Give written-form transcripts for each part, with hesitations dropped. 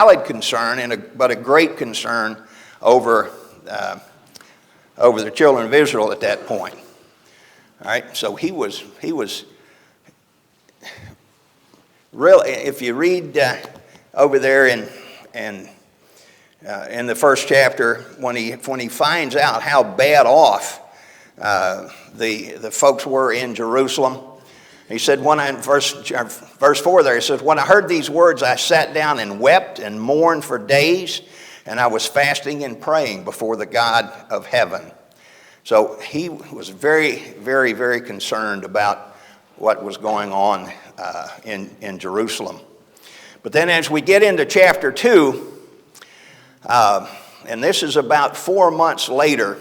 valid concern, but a great concern over the children of Israel at that point. All right, so he was really, if you read over there in the first chapter, when he finds out how bad off the folks were in Jerusalem, he said, verse 4 there, he says, when I heard these words, I sat down and wept and mourned for days, and I was fasting and praying before the God of heaven. So he was very, very, very concerned about what was going on in Jerusalem. But then as we get into chapter 2, and this is about 4 months later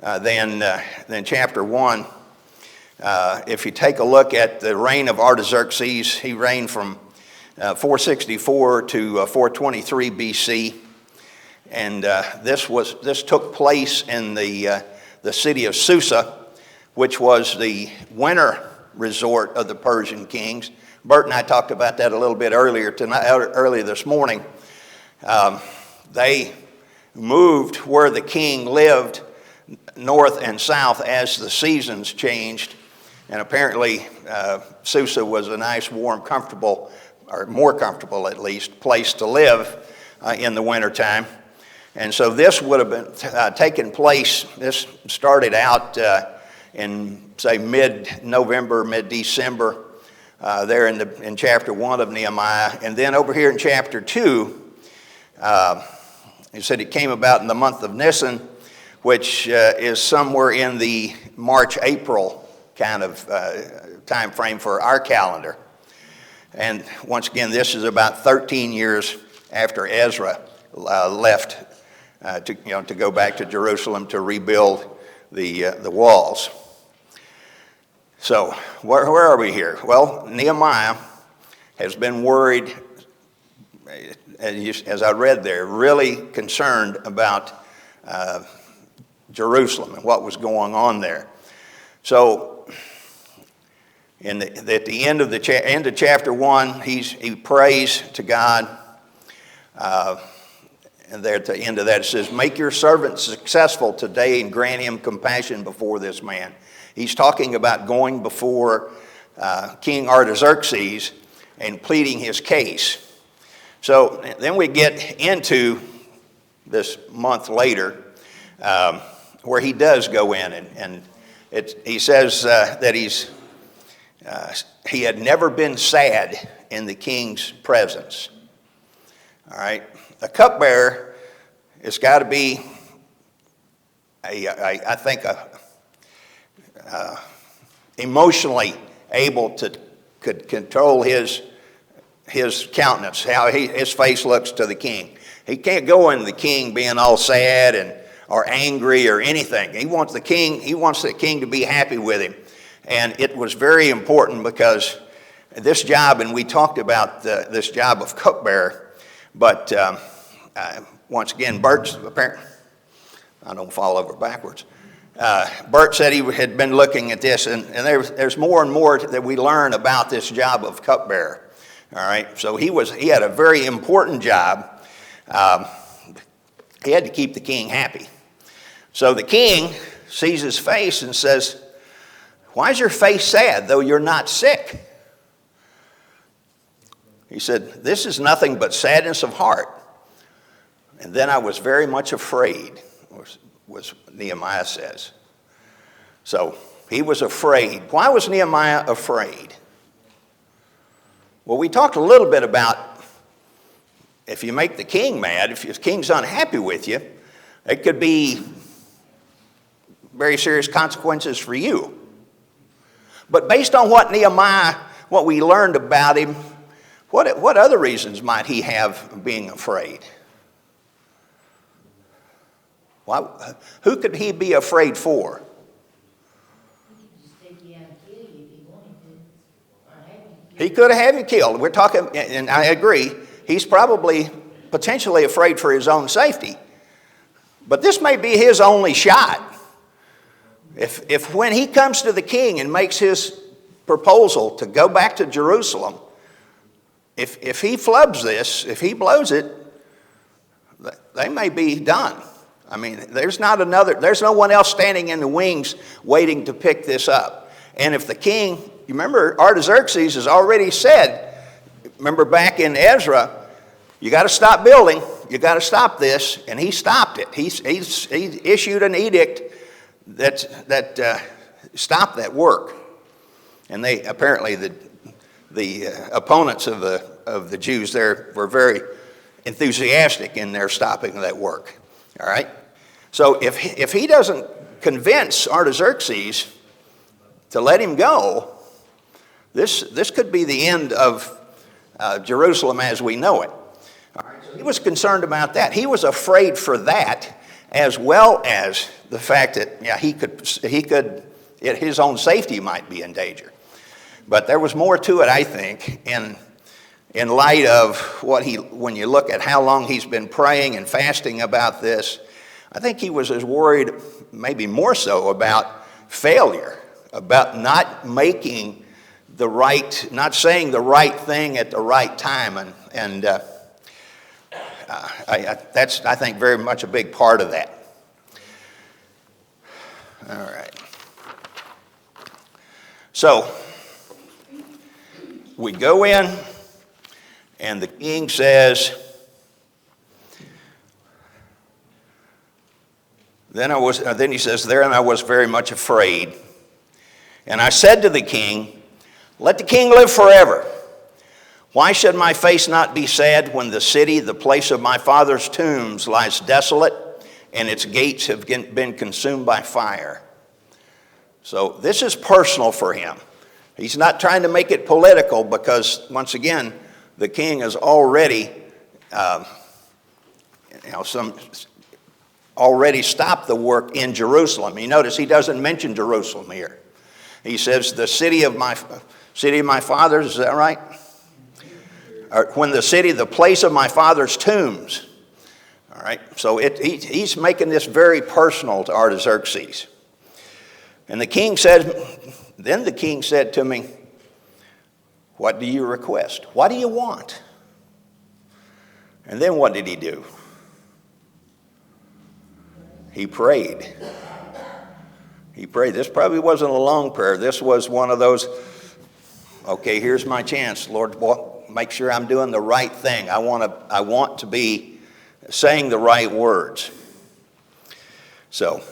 than chapter 1, if you take a look at the reign of Artaxerxes, he reigned from 464 to 423 BC, and this took place in the city of Susa, which was the winter resort of the Persian kings. Bert and I talked about that a little bit earlier this morning. They moved where the king lived north and south as the seasons changed. And apparently, Susa was a nice, warm, comfortable, or more comfortable at least, place to live in the wintertime. And so this would have been taken place, this started out in, say, mid-November, mid-December, there in chapter 1 of Nehemiah. And then over here in chapter 2, he said it came about in the month of Nisan, which is somewhere in the March-April kind of time frame for our calendar. And once again, this is about 13 years after Ezra left to go back to Jerusalem to rebuild the walls. So where are we here? Well, Nehemiah has been worried, as I read there, really concerned about Jerusalem and what was going on there. So at the end of chapter 1, he prays to God. And there at the end of that it says, make your servant successful today and grant him compassion before this man. He's talking about going before King Artaxerxes and pleading his case. So then we get into this month later where he does go in and he says that he had never been sad in the king's presence. All right, a cupbearer has got to be I think emotionally able to could control his countenance, how his face looks to the king. He can't go in the king being all sad or angry or anything. He wants the king to be happy with him. And it was very important because this job, and we talked about this job of cupbearer, but once again, Bert's apparently, I don't fall over backwards. Bert said he had been looking at this, and there's more and more that we learn about this job of cupbearer. All right, so he had a very important job. He had to keep the king happy. So the king sees his face and says, why is your face sad, though you're not sick? He said, this is nothing but sadness of heart. And then I was very much afraid, was Nehemiah says. So he was afraid. Why was Nehemiah afraid? Well, we talked a little bit about if you make the king mad, if the king's unhappy with you, it could be very serious consequences for you. But based on what we learned about him, what other reasons might he have of being afraid? Who could he be afraid for? He could have had him killed. We're talking, and I agree, he's probably potentially afraid for his own safety. But this may be his only shot. If when he comes to the king and makes his proposal to go back to Jerusalem, if he flubs this, if he blows it, they may be done. I mean, there's no one else standing in the wings waiting to pick this up. And if the king, you remember Artaxerxes has already said, remember back in Ezra, you got to stop building, you got to stop this, and he stopped it. He issued an edict that stopped that work. And they apparently the opponents of the Jews there were very enthusiastic in their stopping that work. All right. So if he doesn't convince Artaxerxes to let him go, this could be the end of Jerusalem as we know it. All right. So he was concerned about that. He was afraid for that, as well as the fact that his own safety might be in danger. But there was more to it, I think, in light of when you look at how long he's been praying and fasting about this. I think he was as worried, maybe more so, about failure, about not saying the right thing at the right time, and that's, I think, very much a big part of that. All right. So we go in, and the king says, then he says, "Therein I was very much afraid. And I said to the king, let the king live forever. Why should my face not be sad when the city, the place of my father's tombs, lies desolate, and its gates have been consumed by fire?" So this is personal for him. He's not trying to make it political because, once again, the king has already, already stopped the work in Jerusalem. You notice he doesn't mention Jerusalem here. He says the city of my fathers. Is that right? Or when the place of my father's tombs. All right. So he's making this very personal to Artaxerxes. And then the king said to me, "What do you request? What do you want?" And then what did he do? He prayed. He prayed. This probably wasn't a long prayer. This was one of those, okay, here's my chance. Lord, make sure I'm doing the right thing. I want to be saying the right words. So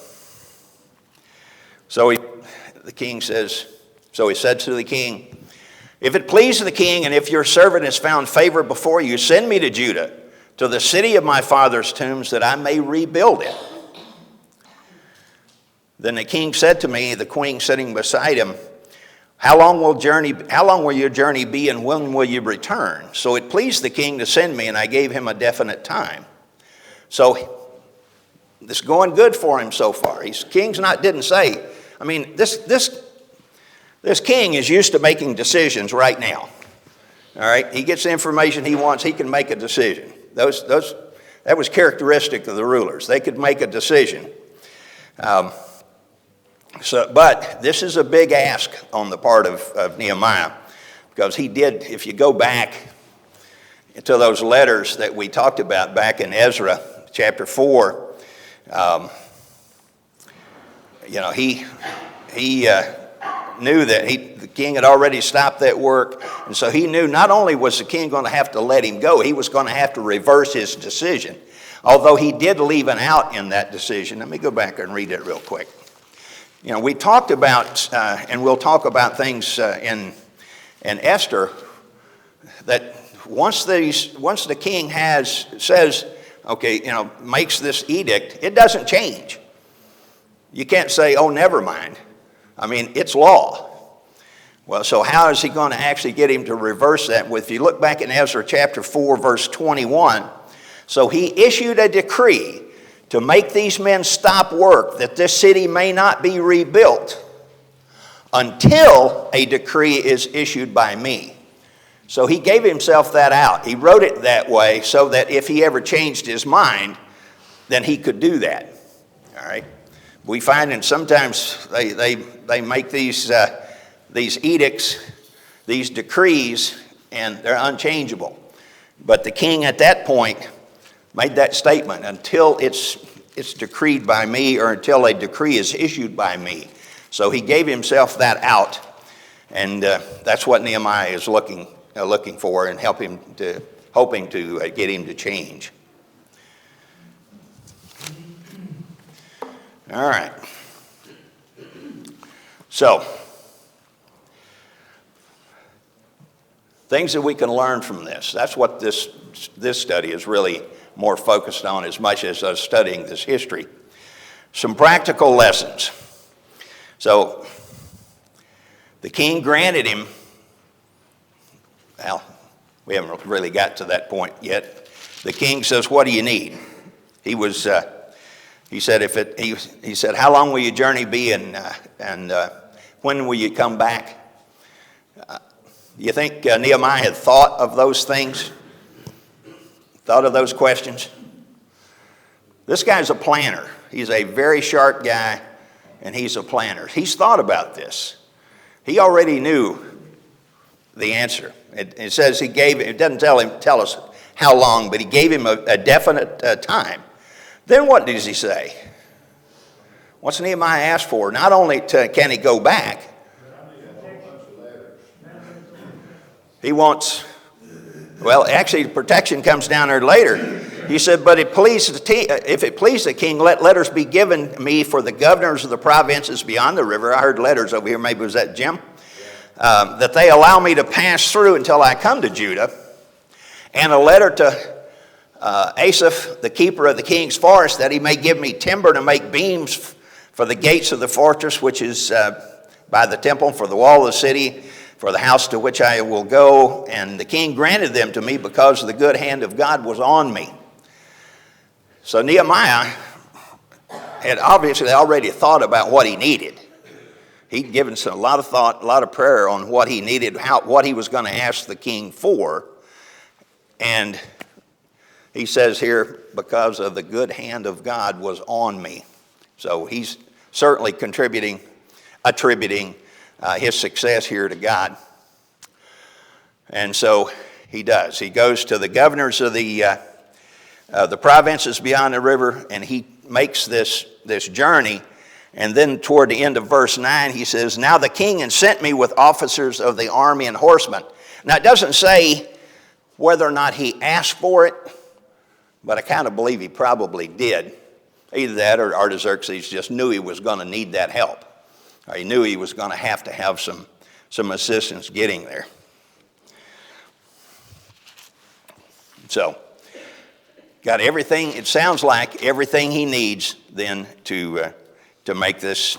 the king says, so he said to the king, "If it please the king, and if your servant has found favor before you, send me to Judah, to the city of my father's tombs, that I may rebuild it." Then the king said to me, the queen sitting beside him, how long will your journey be, and when will you return?" So it pleased the king to send me, and I gave him a definite time. So this is going good for him so far. Didn't say. I mean, this king is used to making decisions right now. All right, he gets the information he wants. He can make a decision. That was characteristic of the rulers. They could make a decision. But this is a big ask on the part of Nehemiah, because he did, if you go back to those letters that we talked about back in Ezra chapter 4, he knew that the king had already stopped that work, and so he knew not only was the king going to have to let him go, he was going to have to reverse his decision, although he did leave an out in that decision. Let me go back and read it real quick. We talked about, and we'll talk about things in Esther, that once the king says, okay, makes this edict, it doesn't change. You can't say, oh, never mind. I mean, it's law. Well, so how is he going to actually get him to reverse that? Well, if you look back in Ezra chapter 4, verse 21, so he issued a decree to make these men stop work, that this city may not be rebuilt until a decree is issued by me. So he gave himself that out. He wrote it that way so that if he ever changed his mind, then he could do that. All right. We find that sometimes they make these edicts, these decrees, and they're unchangeable. But the king at that point made that statement, until it's decreed by me, or until a decree is issued by me. So he gave himself that out, and that's what Nehemiah is looking for, and hoping to get him to change. All right. So, things that we can learn from this. That's what this study is really more focused on, as much as us studying this history. Some practical lessons. So, the king granted him, well, we haven't really got to that point yet. The king says, "What do you need?" He said, he said, "How long will your journey be, and when will you come back?" You think Nehemiah had thought of those things? Thought of those questions? This guy's a planner. He's a very sharp guy, and he's a planner. He's thought about this. He already knew the answer. It says it doesn't tell us how long, but he gave him a definite time. Then what does he say? What's Nehemiah asked for? Not only can he go back, he wants, well, actually, the protection comes down there later. He said, "But if it please the king, let letters be given me for the governors of the provinces beyond the river." I heard letters over here. Maybe was that Jim? That they allow me to pass through until I come to Judah. And a letter to Asaph, the keeper of the king's forest, that he may give me timber to make beams for the gates of the fortress, which is by the temple, for the wall of the city, for the house to which I will go. And the king granted them to me because the good hand of God was on me. So Nehemiah had obviously already thought about what he needed. He'd given a lot of thought, a lot of prayer on what he needed, what he was going to ask the king for. And he says here, because of the good hand of God was on me. So he's certainly attributing his success here to God. And so he does. He goes to the governors of the provinces beyond the river, and he makes this journey. And then toward the end of verse 9, he says, "Now the king had sent me with officers of the army and horsemen." Now it doesn't say whether or not he asked for it, but I kind of believe he probably did. Either that, or Artaxerxes just knew he was going to need that help. Or he knew he was going to have some assistance getting there. So, got everything, it sounds like everything he needs then to make this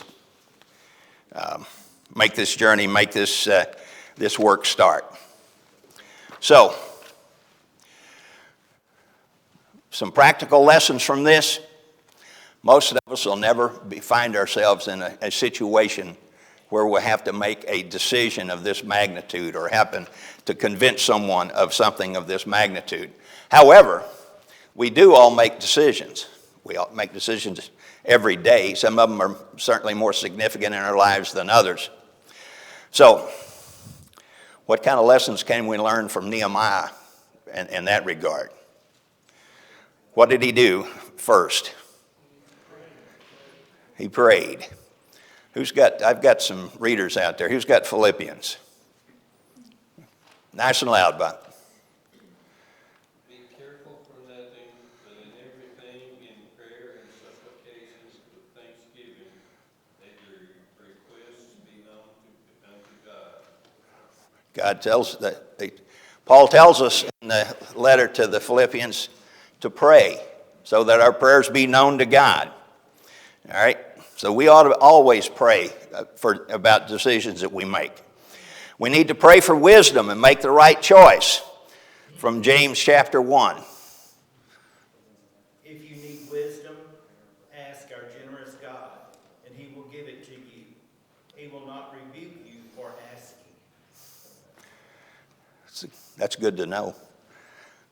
journey, make this work start. So, some practical lessons from this. Most of us will never find ourselves in a situation where we'll have to make a decision of this magnitude, or happen to convince someone of something of this magnitude. However, we do all make decisions. We all make decisions every day. Some of them are certainly more significant in our lives than others. So, what kind of lessons can we learn from Nehemiah in that regard? What did he do first? He prayed. I've got some readers out there. Who's got Philippians? Nice and loud, Bob. Be careful for nothing, but in everything, in prayer and supplications with thanksgiving, that your requests be known unto God. Paul tells us in the letter to the Philippians to pray so that our prayers be known to God. All right? So we ought to always pray about decisions that we make. We need to pray for wisdom and make the right choice, from James chapter 1. If you need wisdom, ask our generous God, and he will give it to you. He will not rebuke you for asking. That's good to know.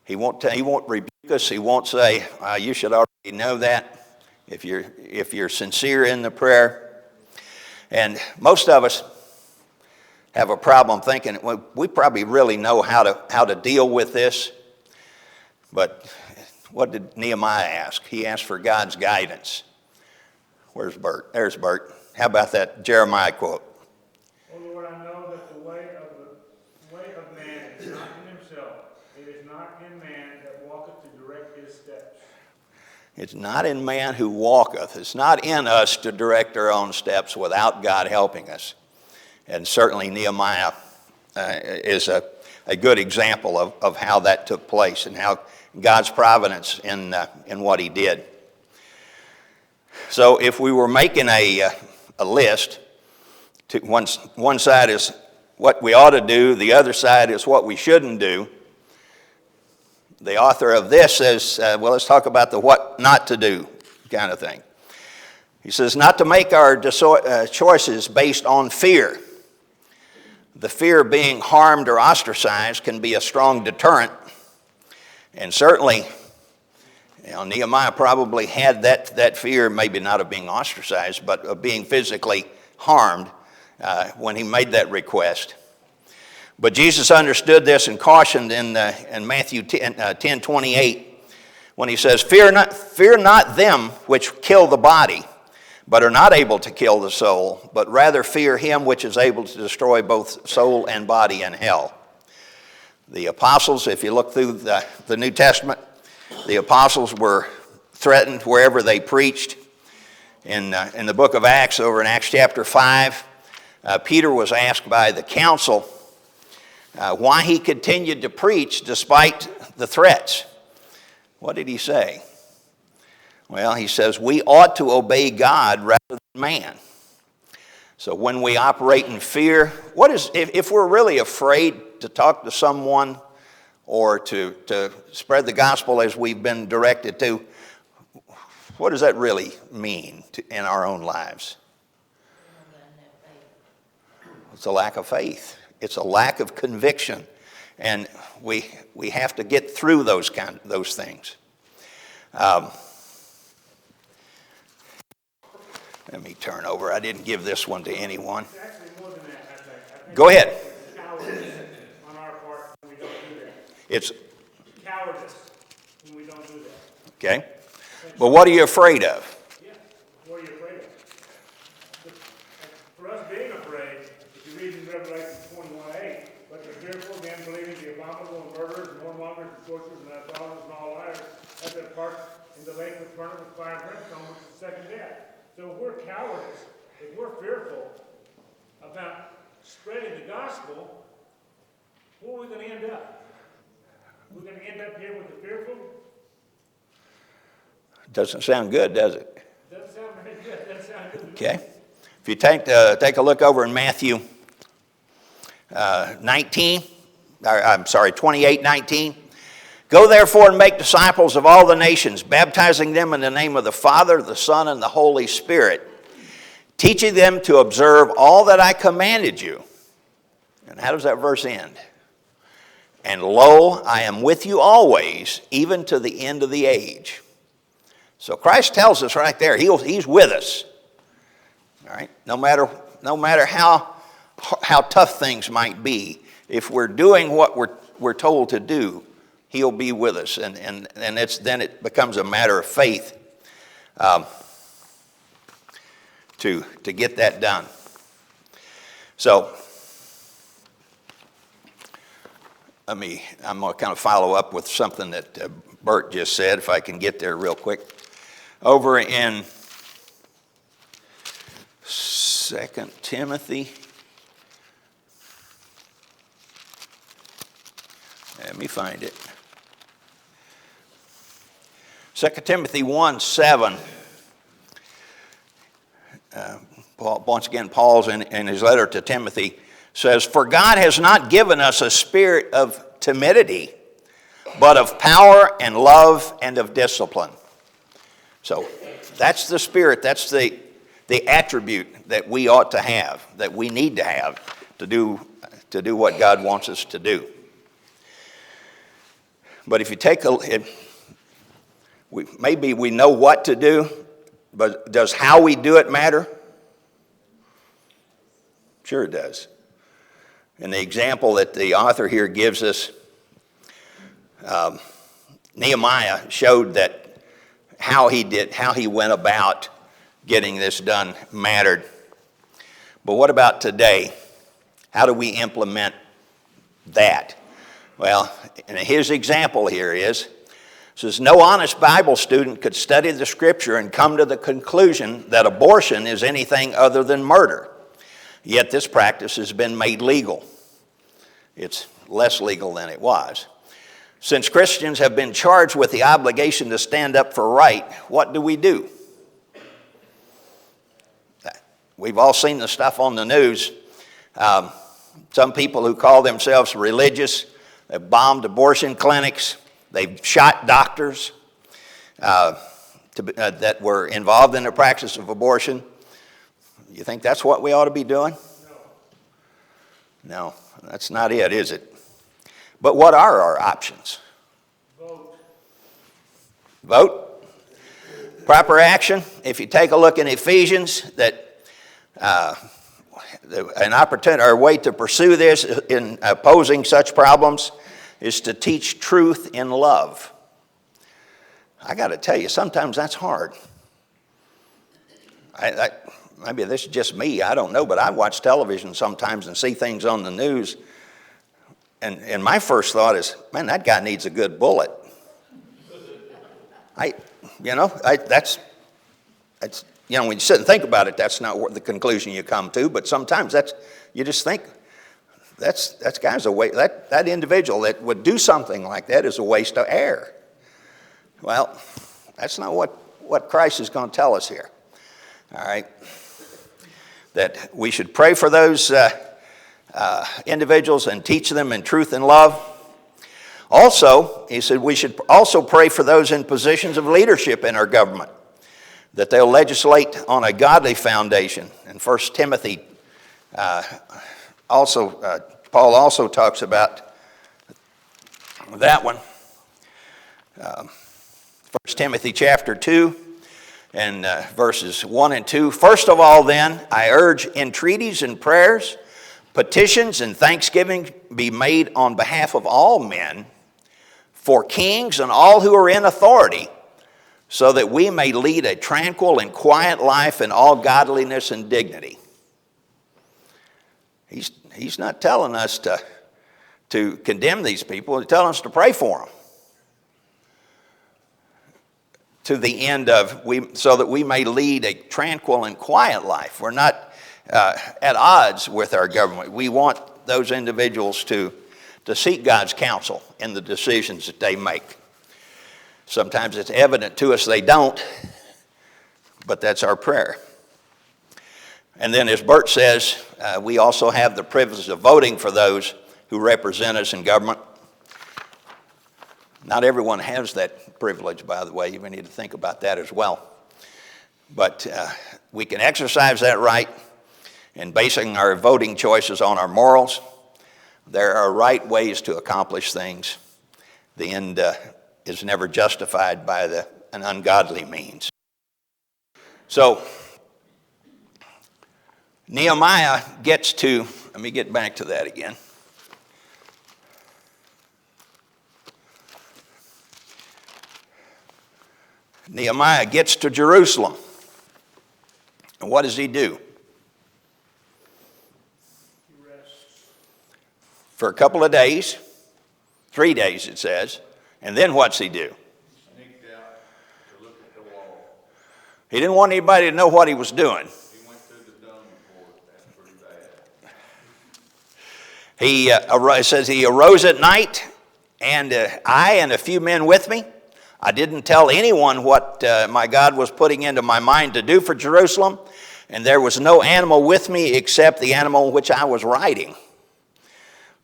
He won't rebuke us. He won't say, you should already know that. If you're sincere in the prayer. And most of us, have a problem thinking, well, we probably really know how to deal with this. But what did Nehemiah ask? He asked for God's guidance. Where's Bert? There's Bert. How about that Jeremiah quote? O Lord, I know that the way of man is not in himself. It is not in man that walketh to direct his steps. It's not in man who walketh. It's not in us to direct our own steps without God helping us. And certainly Nehemiah is a good example of how that took place and how God's providence in what he did. So if we were making a list, one side is what we ought to do, the other side is what we shouldn't do. The author of this says, well, let's talk about the what not to do kind of thing. He says, not to make our choices based on fear. The fear of being harmed or ostracized can be a strong deterrent. And certainly, Nehemiah probably had that fear, maybe not of being ostracized, but of being physically harmed when he made that request. But Jesus understood this and cautioned in Matthew 10:28 when he says, Fear not them which kill the body, but are not able to kill the soul, but rather fear him which is able to destroy both soul and body in hell. The apostles, if you look through the New Testament, the apostles were threatened wherever they preached. In the book of Acts, over in Acts chapter 5, Peter was asked by the council why he continued to preach despite the threats. What did he say? Well, he says, we ought to obey God rather than man. So when we operate in fear, if we're really afraid to talk to someone or to spread the gospel as we've been directed to, what does that really mean in our own lives? It's a lack of faith. It's a lack of conviction. And we have to get through those things. Let me turn over. I didn't give this one to anyone. It's actually more than that, I think. Go ahead. It's cowardice on our part when we don't do that. It's Cowardice when we don't do that. okay. But what are you afraid of? Yeah, what are you afraid of? For us being afraid, if you read in Revelation 21:8, but the fearful, the unbelieving, the abominable, and murderers, and whoremongers, and sorcerers, and idolaters, and all liars, have their part in the lake which burneth with fire and brimstone, which is the second death. So if we're cowardice, if we're fearful about spreading the gospel, where are we going to end up? We're going to end up here with the fearful? Doesn't sound good, does it? Doesn't sound very good. Doesn't sound good. Okay. If you take a look over in Matthew 28:19. Go therefore and make disciples of all the nations, baptizing them in the name of the Father, the Son, and the Holy Spirit, teaching them to observe all that I commanded you. And how does that verse end? And lo, I am with you always, even to the end of the age. So Christ tells us right there, he's with us. All right? No matter how tough things might be, if we're doing what we're told to do, he'll be with us, and then it becomes a matter of faith to get that done. So I'm going to kind of follow up with something that Bert just said, if I can get there real quick. Over in 2 Timothy. Let me find it. 2 Timothy 1:7. Once again, Paul's in his letter to Timothy says, For God has not given us a spirit of timidity, but of power and love and of discipline. So that's the spirit, that's the attribute that we ought to have, that we need to have to do what God wants us to do. But if you take maybe we know what to do, but does how we do it matter? Sure it does. And the example that the author here gives us, Nehemiah showed that how he went about getting this done mattered. But what about today? How do we implement that? Well, and his example here says no honest Bible student could study the scripture and come to the conclusion that abortion is anything other than murder. Yet this practice has been made legal. It's less legal than it was. Since Christians have been charged with the obligation to stand up for right, what do we do? We've all seen the stuff on the news. Some people who call themselves religious have bombed abortion clinics. They've shot doctors that were involved in the practice of abortion. You think that's what we ought to be doing? No, that's not it, is it? But what are our options? Vote. Proper action. If you take a look in Ephesians, that an opportunity or a way to pursue this in opposing such problems is to teach truth in love. I got to tell you, sometimes that's hard. Maybe this is just me, I don't know, but I watch television sometimes and see things on the news, and my first thought is, man, that guy needs a good bullet. That's when you sit and think about it, that's not what the conclusion you come to, but sometimes you just think, that guy's a waste, that individual that would do something like that is a waste of air. Well, that's not what Christ is going to tell us here. All right? That we should pray for those individuals and teach them in truth and love. Also, he said we should also pray for those in positions of leadership in our government, that they'll legislate on a godly foundation. In 1 Timothy, Paul also talks about that one. 1 Timothy chapter 2 and verses 1 and 2. First of all, then, I urge entreaties and prayers, petitions and thanksgiving be made on behalf of all men, for kings and all who are in authority, so that we may lead a tranquil and quiet life in all godliness and dignity. He's not telling us to condemn these people. He's telling us to pray for them. To the end of, so that we may lead a tranquil and quiet life. We're not at odds with our government. We want those individuals to seek God's counsel in the decisions that they make. Sometimes it's evident to us they don't, but that's our prayer. And then, as Bert says, we also have the privilege of voting for those who represent us in government. Not everyone has that privilege, by the way. We need to think about that as well. But we can exercise that right in basing our voting choices on our morals. There are right ways to accomplish things. The end is never justified by an ungodly means. So, Nehemiah gets to, let me get back to that again. Nehemiah gets to Jerusalem. And what does he do? He rests. For a couple of days, 3 days it says, and then what's he do? Sneaked out to look at the wall. He didn't want anybody to know what he was doing. He went through the dung report. That's pretty bad. It says he arose at night, and I and a few men with me. I didn't tell anyone what my God was putting into my mind to do for Jerusalem, and there was no animal with me except the animal which I was riding.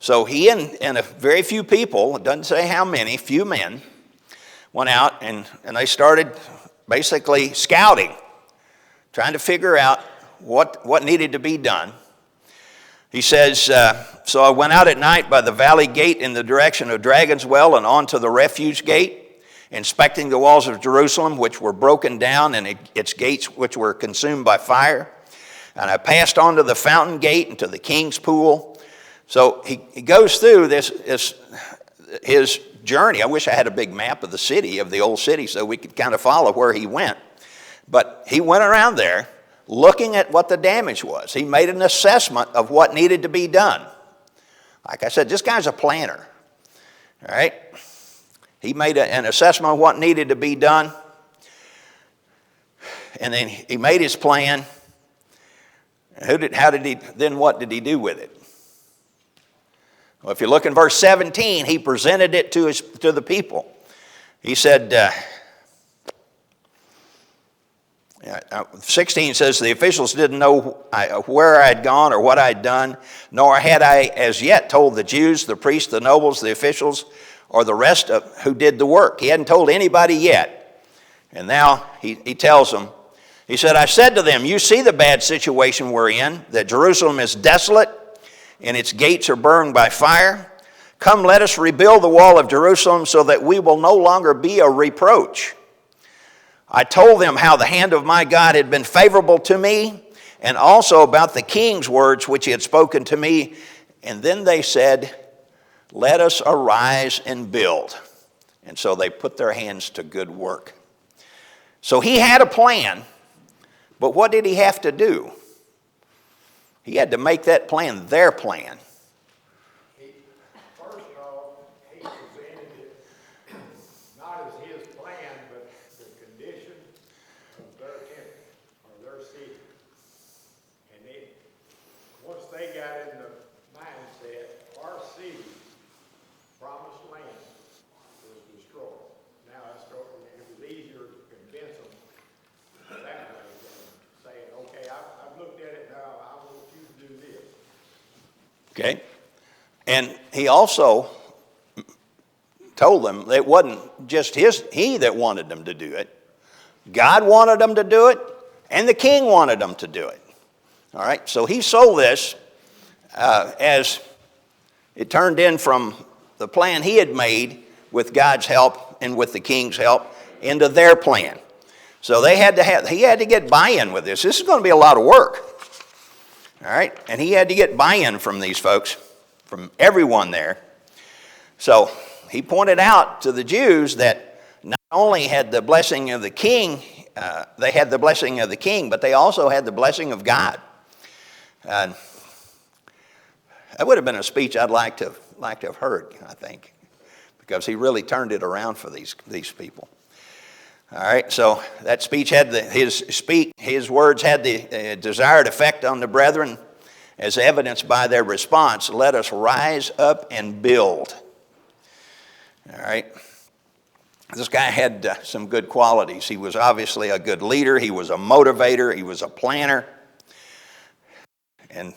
So he and a very few people, it doesn't say how many, few men, went out and they started basically scouting, trying to figure out what needed to be done. He says, so I went out at night by the valley gate in the direction of Dragon's Well and on to the refuge gate, inspecting the walls of Jerusalem, which were broken down, and its gates, which were consumed by fire. And I passed on to the fountain gate and to the king's pool. So he goes through his journey. I wish I had a big map of the city, of the old city, so we could kind of follow where he went. But he went around there looking at what the damage was. He made an assessment of what needed to be done. Like I said, this guy's a planner. All right? He made an assessment of what needed to be done. And then he made his plan. Then what did he do with it? Well, if you look in verse 17, he presented it to the people. He said, 16 says, the officials didn't know where I had gone or what I had done, nor had I as yet told the Jews, the priests, the nobles, the officials, or the rest of who did the work. He hadn't told anybody yet. And now he tells them, he said, I said to them, you see the bad situation we're in, that Jerusalem is desolate and its gates are burned by fire. Come, let us rebuild the wall of Jerusalem so that we will no longer be a reproach. I told them how the hand of my God had been favorable to me, and also about the king's words which he had spoken to me. And then they said, let us arise and build. And so they put their hands to good work. So he had a plan, but what did he have to do? He had to make that plan their plan. First off, he presented it not as his plan, but the condition of their temple or their city. And once they got in the mindset, our city, promised land, was destroyed. Now it was easier to convince them that way than saying, okay, I've looked at it now, I want you to do this. Okay? And he also told them it wasn't just he that wanted them to do it. God wanted them to do it, and the king wanted them to do it. All right? So he sold this as it turned in from the plan he had made with God's help and with the king's help into their plan. So he had to get buy-in with this. This is going to be a lot of work. All right? And he had to get buy-in from these folks, from everyone there. So he pointed out to the Jews that not only had the blessing of the king, they had the blessing of the king, but they also had the blessing of God. That would have been a speech I'd like to have heard, I think, because he really turned it around for these people. All right, so that speech had his words had the desired effect on the brethren, as evidenced by their response. Let us rise up and build. All right. This guy had some good qualities. He was obviously a good leader. He was a motivator. He was a planner. And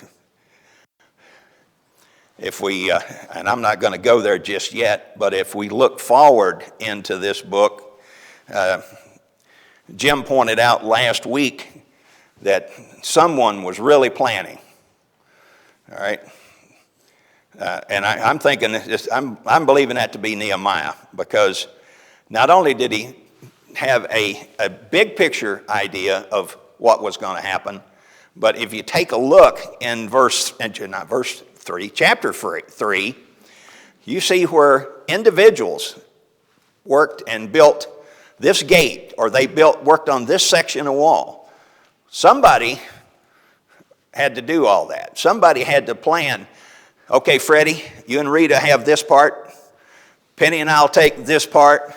if we, and I'm not going to go there just yet, but if we look forward into this book, Jim pointed out last week that someone was really planning. All right. And I'm thinking, I'm believing that to be Nehemiah, because not only did he have a big picture idea of what was going to happen, but if you take a look in chapter 3, you see where individuals worked and built this gate, or they worked on this section of wall. Somebody had to do all that. Somebody had to plan. Okay, Freddie, you and Rita have this part. Penny and I'll take this part.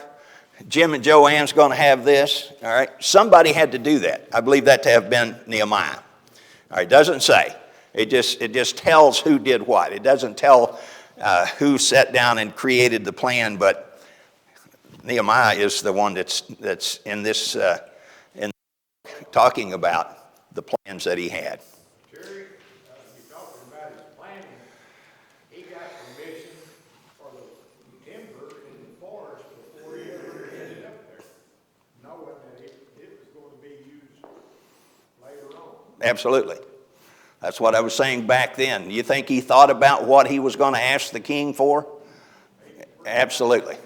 Jim and Joanne's going to have this. All right. Somebody had to do that. I believe that to have been Nehemiah. All right. It doesn't say. It just tells who did what. It doesn't tell who sat down and created the plan, but Nehemiah is the one that's in this talking about the plans that he had. Jerry, you're talking about his planning. He got permission for the timber in the forest before he ever ended up there, knowing that it was going to be used later on. Absolutely. That's what I was saying back then. You think he thought about what he was going to ask the king for? Absolutely.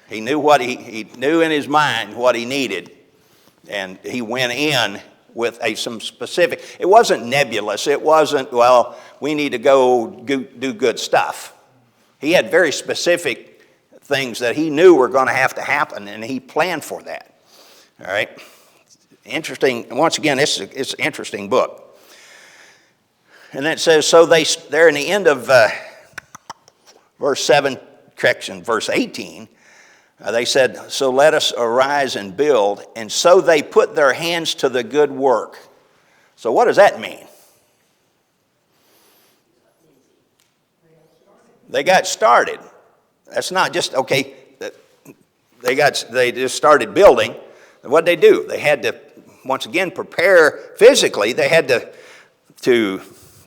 He knew he knew in his mind what he needed, and he went in with some specific, it wasn't nebulous. It wasn't, well, we need to go do good stuff. He had very specific things that he knew were going to have to happen, and he planned for that. All right? Interesting. Once again, it's an interesting book. And then it says, so they're in the end of verse 7, verse 18, they said, so let us arise and build. And so they put their hands to the good work. So what does that mean? They got started. That's not just, okay, they just started building. What did they do? They had to, once again, prepare physically. They had to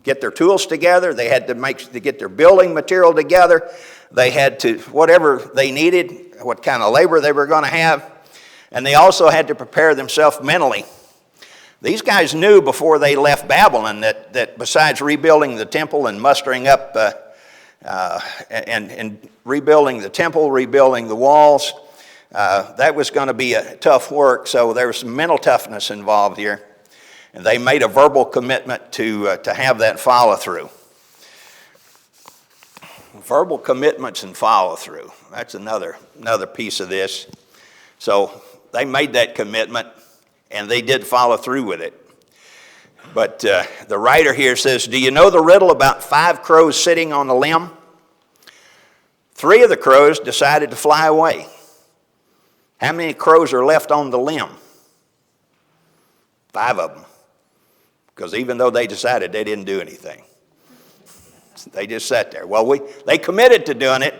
get their tools together. They had to get their building material together. They had to, whatever they needed, what kind of labor they were going to have. And they also had to prepare themselves mentally. These guys knew before they left Babylon that besides rebuilding the temple and mustering up and rebuilding the temple, rebuilding the walls, that was going to be a tough work. So there was some mental toughness involved here. And they made a verbal commitment to have that follow through. Verbal commitments and follow through. That's another piece of this. So they made that commitment, and they did follow through with it. But the writer here says, do you know the riddle about 5 crows sitting on a limb? 3 of the crows decided to fly away. How many crows are left on the limb? 5 of them. Because even though they decided, they didn't do anything. They just sat there. Well, they committed to doing it,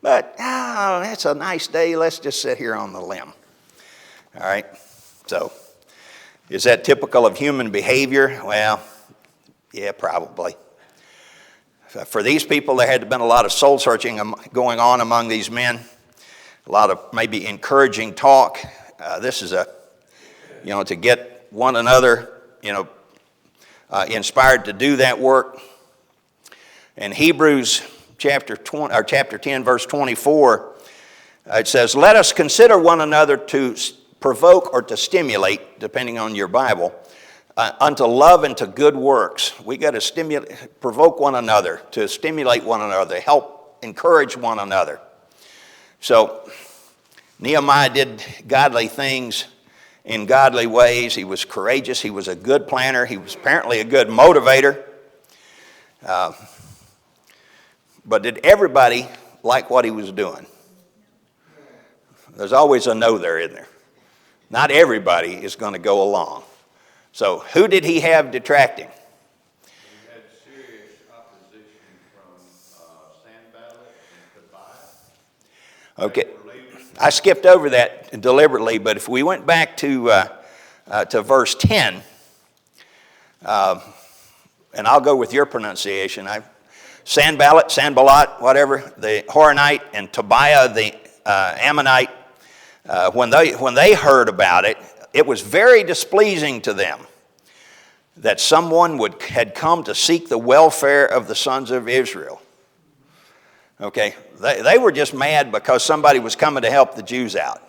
but it's a nice day. Let's just sit here on the limb. All right? So, is that typical of human behavior? Well, yeah, probably. For these people, there had to have been a lot of soul searching going on among these men. A lot of maybe encouraging talk. This is to get one another, inspired to do that work. In Hebrews chapter 10, verse 24, it says, let us consider one another to provoke or to stimulate, depending on your Bible, unto love and to good works. We got to provoke one another, to stimulate one another, help encourage one another. So Nehemiah did godly things in godly ways. He was courageous. He was a good planner. He was apparently a good motivator. But did everybody like what he was doing? There's always a no there, isn't there? Not everybody is going to go along. So who did he have detracting? He had serious opposition from Sanballat and Tobiah. Okay. I skipped over that deliberately, but if we went back to verse 10, and I'll go with your pronunciation. Sanballat, whatever, the Horonite, and Tobiah, the Ammonite, when they heard about it, it was very displeasing to them that someone had come to seek the welfare of the sons of Israel. Okay, they were just mad because somebody was coming to help the Jews out.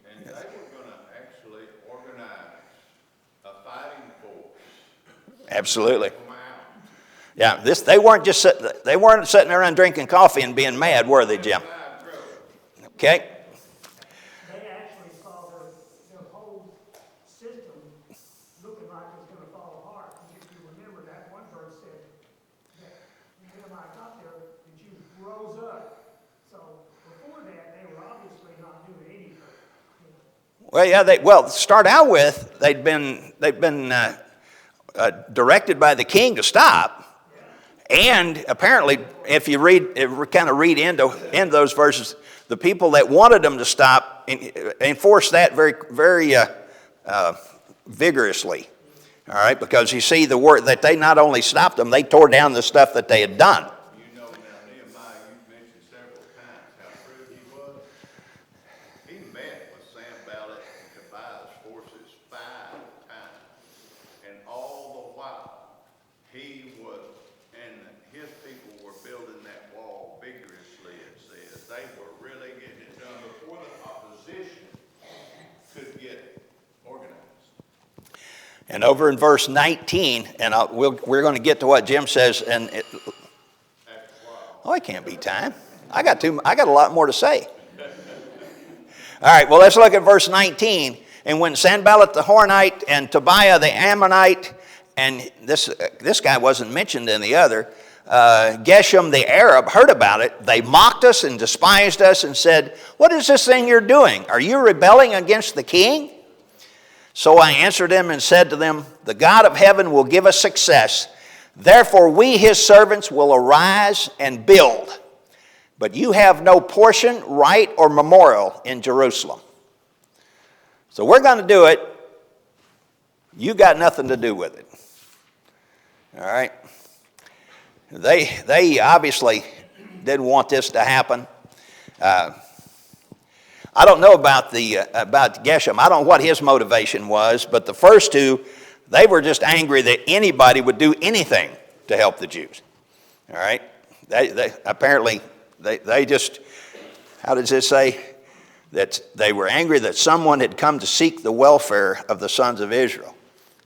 And they were going to actually organize a fighting force. Absolutely. Yeah, they weren't sitting around drinking coffee and being mad, were they, Jim? Okay. They actually saw the whole system looking like it was going to fall apart. If you remember, that one verse said that Nehemiah got there, the Jews rose up. So before that, they were obviously not doing anything. Well, yeah. Start out with they've been directed by the king to stop. And apparently, if you read into those verses, the people that wanted them to stop enforced that very, very vigorously. All right, because you see the word that they not only stopped them, they tore down the stuff that they had done. You know, now Nehemiah, you've mentioned several times how true he was. He met with Sanballat and Tobiah's forces 5 times. And all the while, he was, and his people were building that wall vigorously, it says. They were really getting it done before the opposition could get organized. And over in verse 19, and we're going to get to what Jim says, oh, it can't be time. I got a lot more to say. All right, well, let's look at verse 19. And when Sanballat the Horonite and Tobiah the Ammonite, and this guy wasn't mentioned in the other, Geshem the Arab heard about it, they mocked us and despised us and said, "What is this thing you're doing? Are you rebelling against the king?" So I answered them and said to them, "The God of heaven will give us success. Therefore we, his servants, will arise and build. But you have no portion, right, or memorial in Jerusalem. So we're going to do it. You got nothing to do with it." All right? They obviously didn't want this to happen. I don't know about Geshem. I don't know what his motivation was, but the first two, they were just angry that anybody would do anything to help the Jews. All right? They just, how does it say? That they were angry that someone had come to seek the welfare of the sons of Israel.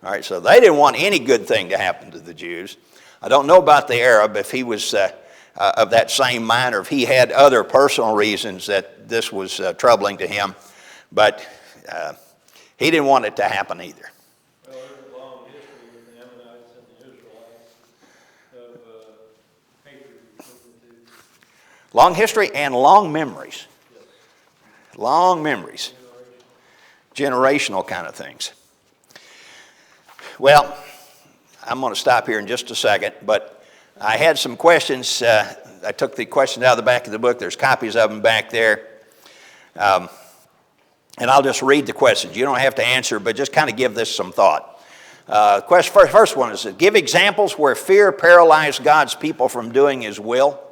All right, so they didn't want any good thing to happen to the Jews. I don't know about the Arab, if he was of that same mind, or if he had other personal reasons that this was troubling to him, but he didn't want it to happen either. Well, there's a long history with the Ammonites and the Israelites of hatred between the two. Long history and long memories. Long memories. Generational kind of things. Well, I'm going to stop here in just a second, but I had some questions. I took the questions out of the back of the book. There's copies of them back there. And I'll just read the questions. You don't have to answer, but just kind of give this some thought. First one is, give examples where fear paralyzed God's people from doing his will.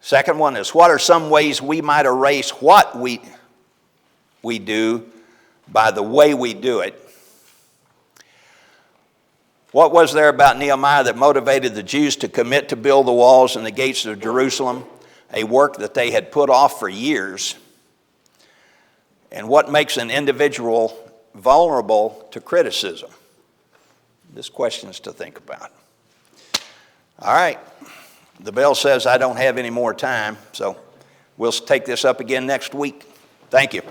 Second one is, what are some ways we might erase what we do by the way we do it? What was there about Nehemiah that motivated the Jews to commit to build the walls and the gates of Jerusalem, a work that they had put off for years? And what makes an individual vulnerable to criticism? This question's to think about. All right. The bell says I don't have any more time, so we'll take this up again next week. Thank you.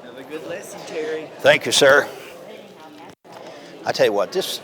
Have a good lesson, Terry. Thank you, sir. I tell you what, this